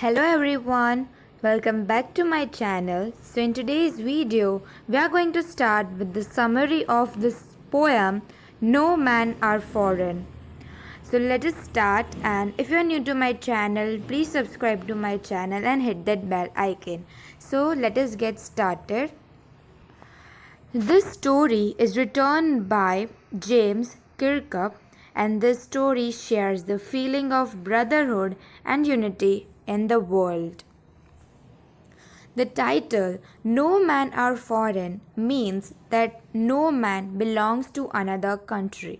Hello everyone, welcome back to my channel. So in today's video, we are going to start with the summary of this poem, No Man Are Foreign. So let us start, and if you are new to my channel, please subscribe to my channel and hit that bell icon. So let us get started. This story is written by James Kirkup, and this story shares the feeling of brotherhood and unity in the world. The title No Man Are Foreign means that no man belongs to another country.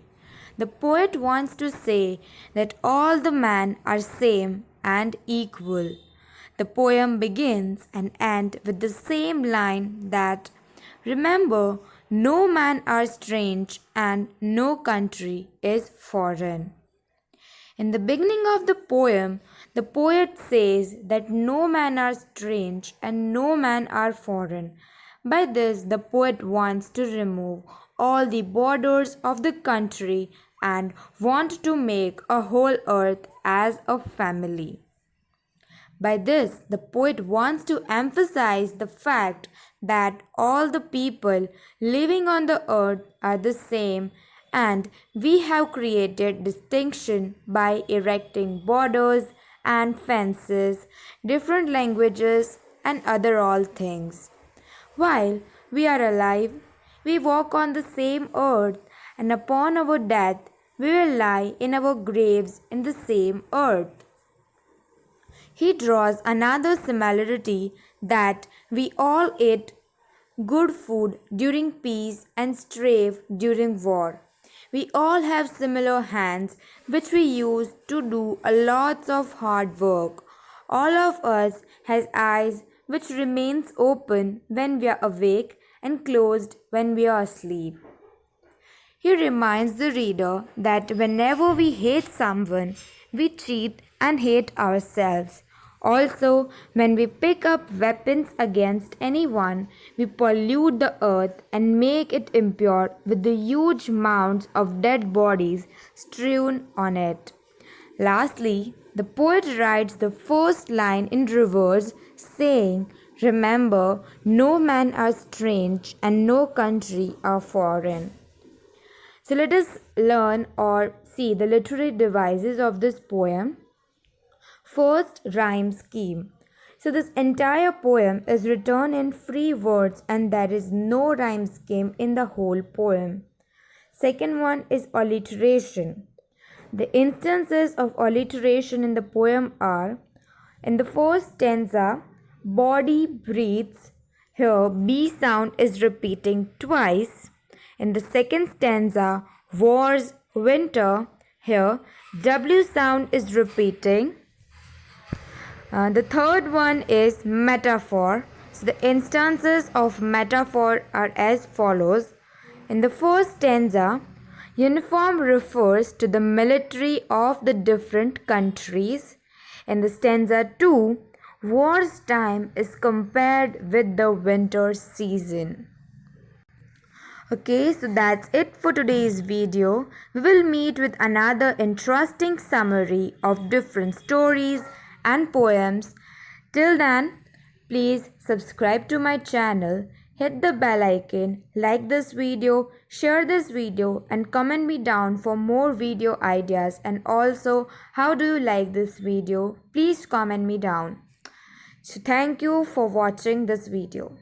The poet wants to say that all the men are same and equal. The poem begins and ends with the same line that remember, no man are strange and no country is foreign. In the beginning of the poem, the poet says that no man are strange and no man are foreign. By this, the poet wants to remove all the borders of the country and want to make a whole earth as a family. By this, the poet wants to emphasize the fact that all the people living on the earth are the same, and we have created distinction by erecting borders and fences, different languages, and other all things. While we are alive, we walk on the same earth, and upon our death, we will lie in our graves in the same earth. He draws another similarity that we all eat good food during peace and strive during war. We all have similar hands which we use to do a lot of hard work. All of us has eyes which remains open when we are awake and closed when we are asleep. He reminds the reader that whenever we hate someone, we cheat and hate ourselves. Also, when we pick up weapons against anyone, we pollute the earth and make it impure with the huge mounds of dead bodies strewn on it. Lastly, the poet writes the first line in reverse, saying, remember, no man are strange and no country are foreign. So let us learn or see the literary devices of this poem. First, rhyme scheme. So this entire poem is written in free words and there is no rhyme scheme in the whole poem. Second one is alliteration. The instances of alliteration in the poem are, in the first stanza, body breathes. Here B sound is repeating twice. In the second stanza, wars, winter. Here W sound is repeating. The third one is metaphor. So the instances of metaphor are as follows. In the first stanza, uniform refers to the military of the different countries. In the stanza 2, war's time is compared with the winter season. Okay, so that's it for today's video. We will meet with another interesting summary of different stories and poems. Till then, please subscribe to my channel, hit the bell icon, like this video, share this video, and comment me down for more video ideas. And also, how do you like this video? Please comment me down. So thank you for watching this video.